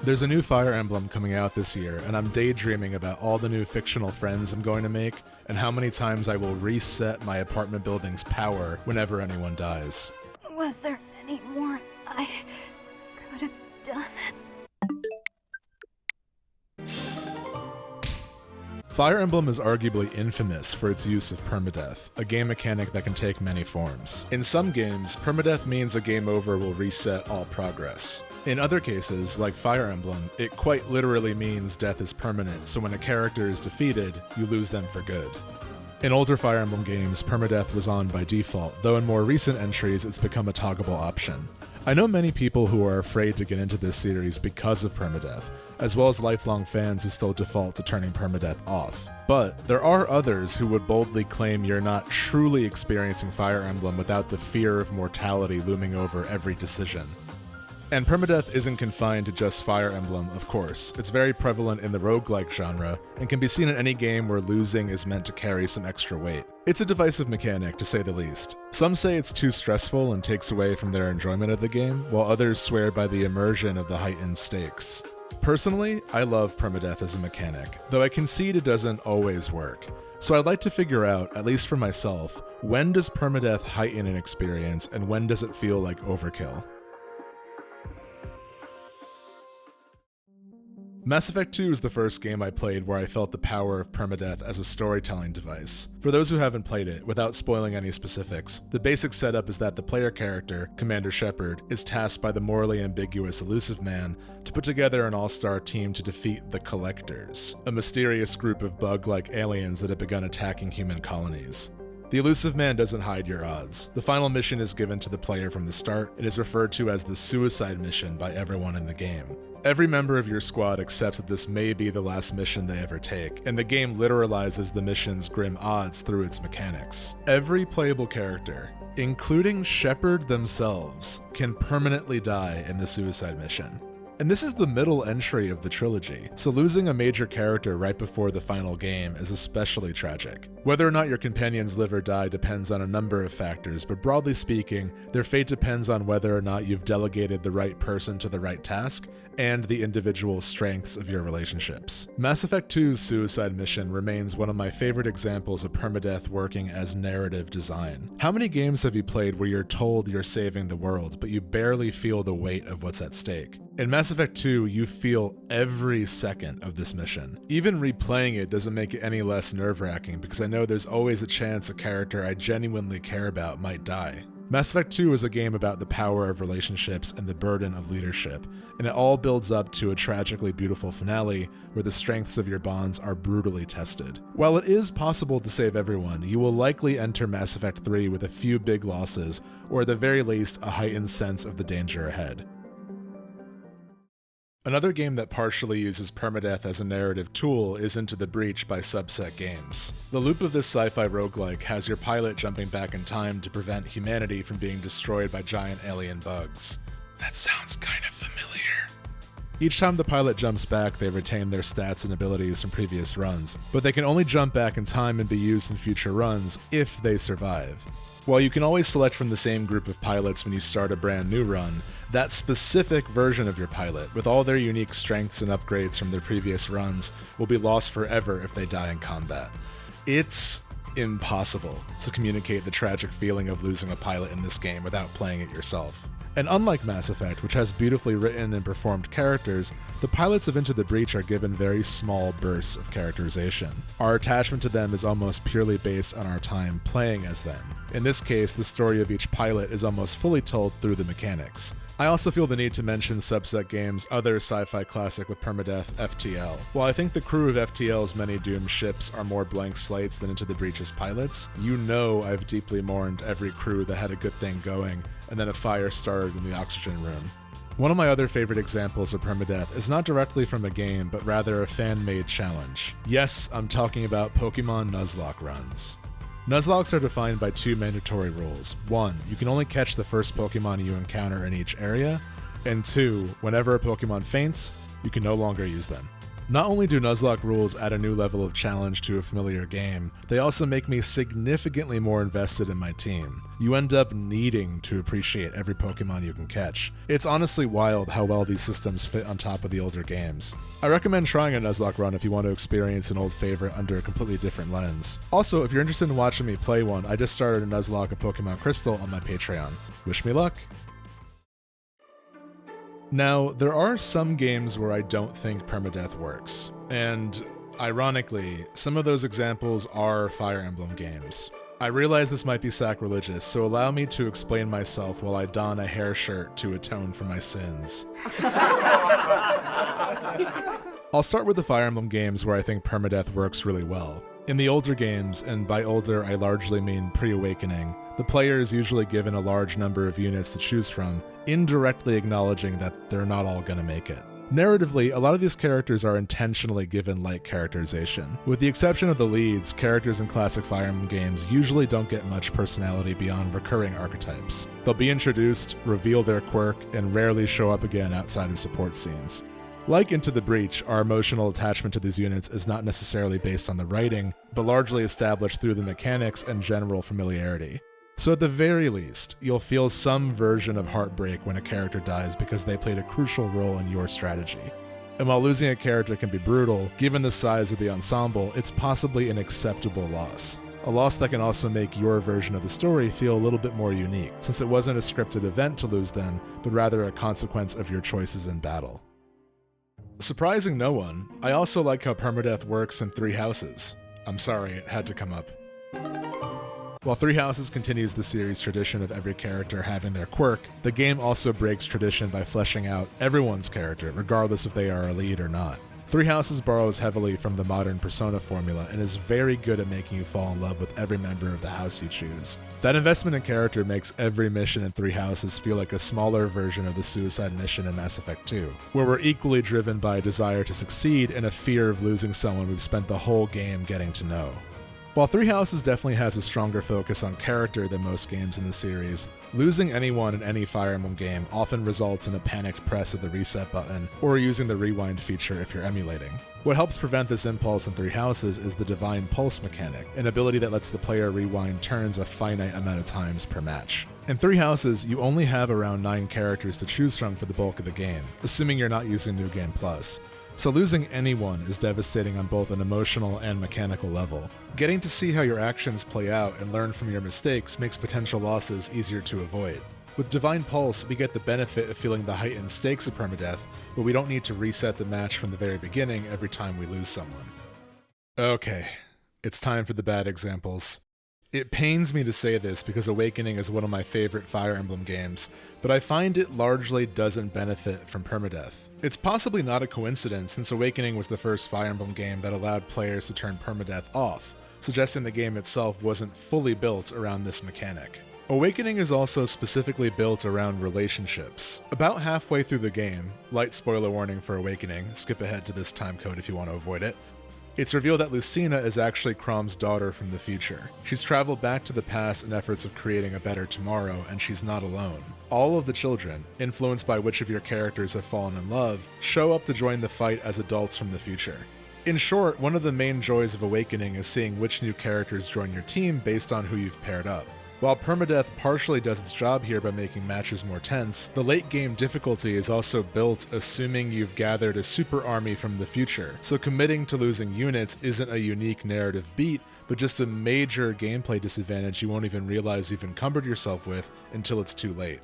There's a new Fire Emblem coming out this year, and I'm daydreaming about all the new fictional friends I'm going to make, and how many times I will reset my apartment building's power whenever anyone dies. Was there any more I could have done? Fire Emblem is arguably infamous for its use of permadeath, a game mechanic that can take many forms. In some games, permadeath means a game over will reset all progress. In other cases, like Fire Emblem, it quite literally means death is permanent, so when a character is defeated, you lose them for good. In older Fire Emblem games, permadeath was on by default, though in more recent entries it's become a toggleable option. I know many people who are afraid to get into this series because of permadeath, as well as lifelong fans who still default to turning permadeath off. But there are others who would boldly claim you're not truly experiencing Fire Emblem without the fear of mortality looming over every decision. And permadeath isn't confined to just Fire Emblem, of course. It's very prevalent in the roguelike genre, and can be seen in any game where losing is meant to carry some extra weight. It's a divisive mechanic, to say the least. Some say it's too stressful and takes away from their enjoyment of the game, while others swear by the immersion of the heightened stakes. Personally, I love permadeath as a mechanic, though I concede it doesn't always work. So I'd like to figure out, at least for myself, when does permadeath heighten an experience, and when does it feel like overkill? Mass Effect 2 is the first game I played where I felt the power of permadeath as a storytelling device. For those who haven't played it, without spoiling any specifics, the basic setup is that the player character, Commander Shepard, is tasked by the morally ambiguous Elusive Man to put together an all-star team to defeat the Collectors, a mysterious group of bug-like aliens that have begun attacking human colonies. The Elusive Man doesn't hide your odds. The final mission is given to the player from the start and is referred to as the Suicide Mission by everyone in the game. Every member of your squad accepts that this may be the last mission they ever take, and the game literalizes the mission's grim odds through its mechanics. Every playable character, including Shepard themselves, can permanently die in the Suicide Mission. And this is the middle entry of the trilogy, so losing a major character right before the final game is especially tragic. Whether or not your companions live or die depends on a number of factors, but broadly speaking, their fate depends on whether or not you've delegated the right person to the right task, and the individual strengths of your relationships. Mass Effect 2's Suicide Mission remains one of my favorite examples of permadeath working as narrative design. How many games have you played where you're told you're saving the world, but you barely feel the weight of what's at stake? In Mass Effect 2, you feel every second of this mission. Even replaying it doesn't make it any less nerve-wracking because I know there's always a chance a character I genuinely care about might die. Mass Effect 2 is a game about the power of relationships and the burden of leadership, and it all builds up to a tragically beautiful finale where the strengths of your bonds are brutally tested. While it is possible to save everyone, you will likely enter Mass Effect 3 with a few big losses, or at the very least a heightened sense of the danger ahead. Another game that partially uses permadeath as a narrative tool is Into the Breach by Subset Games. The loop of this sci-fi roguelike has your pilot jumping back in time to prevent humanity from being destroyed by giant alien bugs. That sounds kind of familiar. Each time the pilot jumps back, they retain their stats and abilities from previous runs, but they can only jump back in time and be used in future runs if they survive. While you can always select from the same group of pilots when you start a brand new run, that specific version of your pilot, with all their unique strengths and upgrades from their previous runs, will be lost forever if they die in combat. It's impossible to communicate the tragic feeling of losing a pilot in this game without playing it yourself. And unlike Mass Effect, which has beautifully written and performed characters, the pilots of Into the Breach are given very small bursts of characterization. Our attachment to them is almost purely based on our time playing as them. In this case, the story of each pilot is almost fully told through the mechanics. I also feel the need to mention Subset Games' other sci-fi classic with permadeath, FTL. While I think the crew of FTL's many doomed ships are more blank slates than Into the Breach's pilots, you know I've deeply mourned every crew that had a good thing going, and then a fire started in the oxygen room. One of my other favorite examples of permadeath is not directly from a game, but rather a fan-made challenge. Yes, I'm talking about Pokemon Nuzlocke runs. Nuzlocks are defined by two mandatory rules. 1, you can only catch the first Pokemon you encounter in each area, and 2, whenever a Pokemon faints, you can no longer use them. Not only do Nuzlocke rules add a new level of challenge to a familiar game, they also make me significantly more invested in my team. You end up needing to appreciate every Pokemon you can catch. It's honestly wild how well these systems fit on top of the older games. I recommend trying a Nuzlocke run if you want to experience an old favorite under a completely different lens. Also, if you're interested in watching me play one, I just started a Nuzlocke of Pokemon Crystal on my Patreon. Wish me luck! Now, there are some games where I don't think permadeath works, and ironically, some of those examples are Fire Emblem games. I realize this might be sacrilegious, so allow me to explain myself while I don a hair shirt to atone for my sins. I'll start with the Fire Emblem games where I think permadeath works really well. In the older games, and by older I largely mean pre-Awakening, the player is usually given a large number of units to choose from, indirectly acknowledging that they're not all gonna make it. Narratively, a lot of these characters are intentionally given light characterization. With the exception of the leads, characters in classic Fire Emblem games usually don't get much personality beyond recurring archetypes. They'll be introduced, reveal their quirk, and rarely show up again outside of support scenes. Like Into the Breach, our emotional attachment to these units is not necessarily based on the writing, but largely established through the mechanics and general familiarity. So at the very least, you'll feel some version of heartbreak when a character dies because they played a crucial role in your strategy. And while losing a character can be brutal, given the size of the ensemble, it's possibly an acceptable loss. A loss that can also make your version of the story feel a little bit more unique, since it wasn't a scripted event to lose them, but rather a consequence of your choices in battle. Surprising no one, I also like how permadeath works in Three Houses. I'm sorry, it had to come up. While Three Houses continues the series' tradition of every character having their quirk, the game also breaks tradition by fleshing out everyone's character, regardless if they are a lead or not. Three Houses borrows heavily from the modern Persona formula and is very good at making you fall in love with every member of the house you choose. That investment in character makes every mission in Three Houses feel like a smaller version of the suicide mission in Mass Effect 2, where we're equally driven by a desire to succeed and a fear of losing someone we've spent the whole game getting to know. While Three Houses definitely has a stronger focus on character than most games in the series, losing anyone in any Fire Emblem game often results in a panicked press of the reset button, or using the rewind feature if you're emulating. What helps prevent this impulse in Three Houses is the Divine Pulse mechanic, an ability that lets the player rewind turns a finite amount of times per match. In Three Houses, you only have around 9 characters to choose from for the bulk of the game, assuming you're not using New Game Plus. So losing anyone is devastating on both an emotional and mechanical level. Getting to see how your actions play out and learn from your mistakes makes potential losses easier to avoid. With Divine Pulse, we get the benefit of feeling the heightened stakes of permadeath, but we don't need to reset the match from the very beginning every time we lose someone. Okay, it's time for the bad examples. It pains me to say this because Awakening is one of my favorite Fire Emblem games, but I find it largely doesn't benefit from permadeath. It's possibly not a coincidence since Awakening was the first Fire Emblem game that allowed players to turn permadeath off, suggesting the game itself wasn't fully built around this mechanic. Awakening is also specifically built around relationships. About halfway through the game, light spoiler warning for Awakening, skip ahead to this timecode if you want to avoid it, it's revealed that Lucina is actually Chrome's daughter from the future. She's traveled back to the past in efforts of creating a better tomorrow, and she's not alone. All of the children, influenced by which of your characters have fallen in love, show up to join the fight as adults from the future. In short, one of the main joys of Awakening is seeing which new characters join your team based on who you've paired up. While permadeath partially does its job here by making matches more tense, the late game difficulty is also built assuming you've gathered a super army from the future, so committing to losing units isn't a unique narrative beat, but just a major gameplay disadvantage you won't even realize you've encumbered yourself with until it's too late.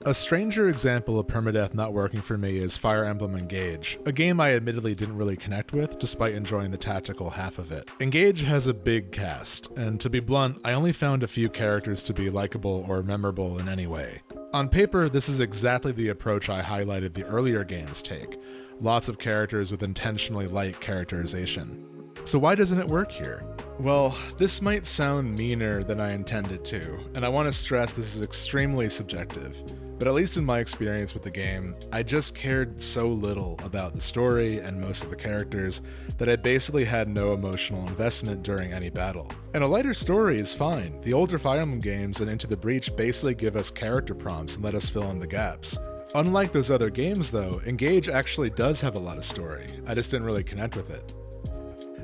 A stranger example of permadeath not working for me is Fire Emblem Engage, a game I admittedly didn't really connect with, despite enjoying the tactical half of it. Engage has a big cast, and to be blunt, I only found a few characters to be likable or memorable in any way. On paper, this is exactly the approach I highlighted the earlier games take, lots of characters with intentionally light characterization. So why doesn't it work here? Well, this might sound meaner than I intended to, and I want to stress this is extremely subjective, but at least in my experience with the game, I just cared so little about the story and most of the characters that I basically had no emotional investment during any battle. And a lighter story is fine. The older Fire Emblem games and Into the Breach basically give us character prompts and let us fill in the gaps. Unlike those other games though, Engage actually does have a lot of story. I just didn't really connect with it.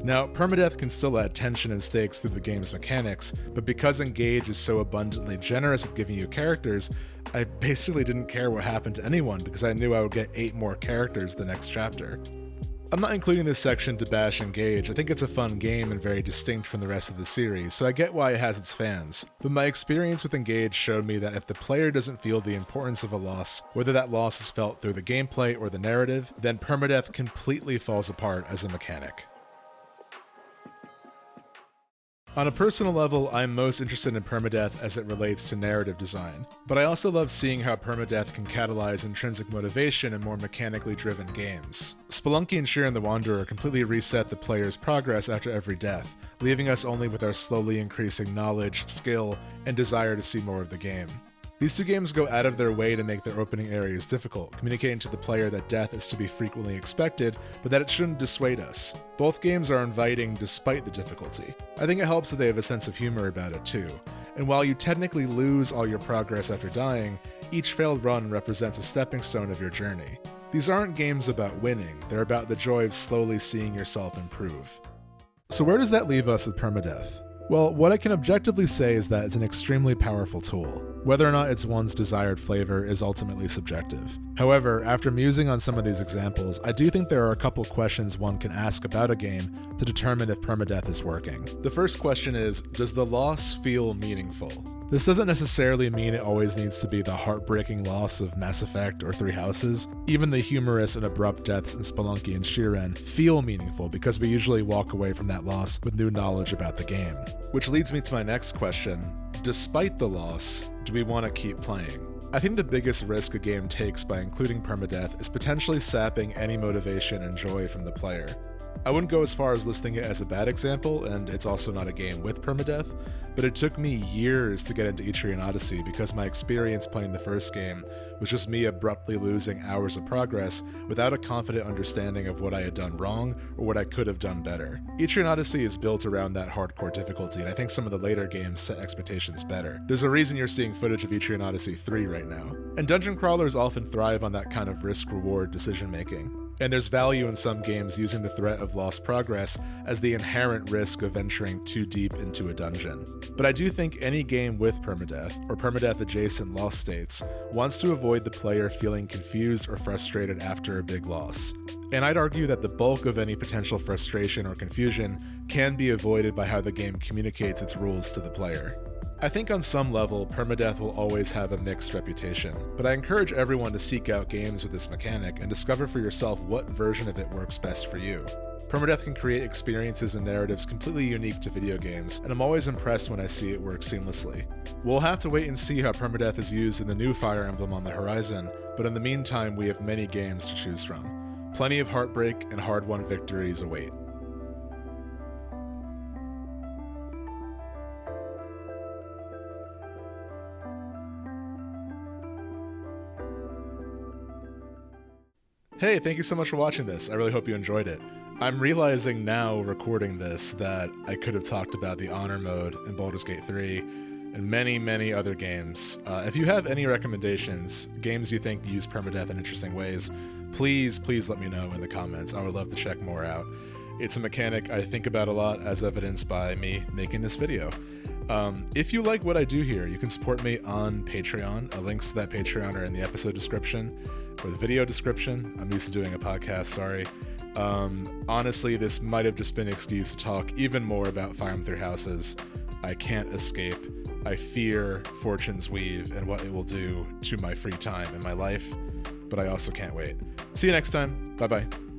Now, Permadeath can still add tension and stakes through the game's mechanics, but because Engage is so abundantly generous with giving you characters, I basically didn't care what happened to anyone because I knew I would get 8 more characters the next chapter. I'm not including this section to bash Engage. I think it's a fun game and very distinct from the rest of the series, so I get why it has its fans. But my experience with Engage showed me that if the player doesn't feel the importance of a loss, whether that loss is felt through the gameplay or the narrative, then Permadeath completely falls apart as a mechanic. On a personal level, I'm most interested in Permadeath as it relates to narrative design, but I also love seeing how Permadeath can catalyze intrinsic motivation in more mechanically driven games. Spelunky and Shiren the Wanderer completely reset the player's progress after every death, leaving us only with our slowly increasing knowledge, skill, and desire to see more of the game. These two games go out of their way to make their opening areas difficult, communicating to the player that death is to be frequently expected, but that it shouldn't dissuade us. Both games are inviting despite the difficulty. I think it helps that they have a sense of humor about it too. And while you technically lose all your progress after dying, each failed run represents a stepping stone of your journey. These aren't games about winning, they're about the joy of slowly seeing yourself improve. So where does that leave us with Permadeath? Well, what I can objectively say is that it's an extremely powerful tool. Whether or not it's one's desired flavor is ultimately subjective. However, after musing on some of these examples, I do think there are a couple questions one can ask about a game to determine if Permadeath is working. The first question is, does the loss feel meaningful? This doesn't necessarily mean it always needs to be the heartbreaking loss of Mass Effect or Three Houses. Even the humorous and abrupt deaths in Spelunky and Shiren feel meaningful because we usually walk away from that loss with new knowledge about the game. Which leads me to my next question. Despite the loss, do we want to keep playing? I think the biggest risk a game takes by including Permadeath is potentially sapping any motivation and joy from the player. I wouldn't go as far as listing it as a bad example, and it's also not a game with Permadeath, but it took me years to get into Etrian Odyssey because my experience playing the first game was just me abruptly losing hours of progress without a confident understanding of what I had done wrong or what I could have done better. Etrian Odyssey is built around that hardcore difficulty, and I think some of the later games set expectations better. There's a reason you're seeing footage of Etrian Odyssey 3 right now. And dungeon crawlers often thrive on that kind of risk-reward decision-making. And there's value in some games using the threat of lost progress as the inherent risk of venturing too deep into a dungeon. But I do think any game with Permadeath, or Permadeath-adjacent lost states, wants to avoid the player feeling confused or frustrated after a big loss. And I'd argue that the bulk of any potential frustration or confusion can be avoided by how the game communicates its rules to the player. I think on some level, Permadeath will always have a mixed reputation, but I encourage everyone to seek out games with this mechanic and discover for yourself what version of it works best for you. Permadeath can create experiences and narratives completely unique to video games, and I'm always impressed when I see it work seamlessly. We'll have to wait and see how Permadeath is used in the new Fire Emblem on the horizon, but in the meantime we have many games to choose from. Plenty of heartbreak and hard-won victories await. Hey, thank you so much for watching this. I really hope you enjoyed it. I'm realizing now, recording this, that I could have talked about the Honor Mode in Baldur's Gate 3 and many, many other games. If you have any recommendations, games you think use Permadeath in interesting ways, please let me know in the comments. I would love to check more out. It's a mechanic I think about a lot, as evidenced by me making this video. If you like what I do here, you can support me on Patreon. Links to that Patreon are in the episode description or the video description. I'm used to doing a podcast, sorry. Honestly, this might have just been an excuse to talk even more about Fire Emblem Three Houses. I can't escape. I fear Fortune's Weave and what it will do to my free time and my life, but I also can't wait. See you next time. Bye-bye.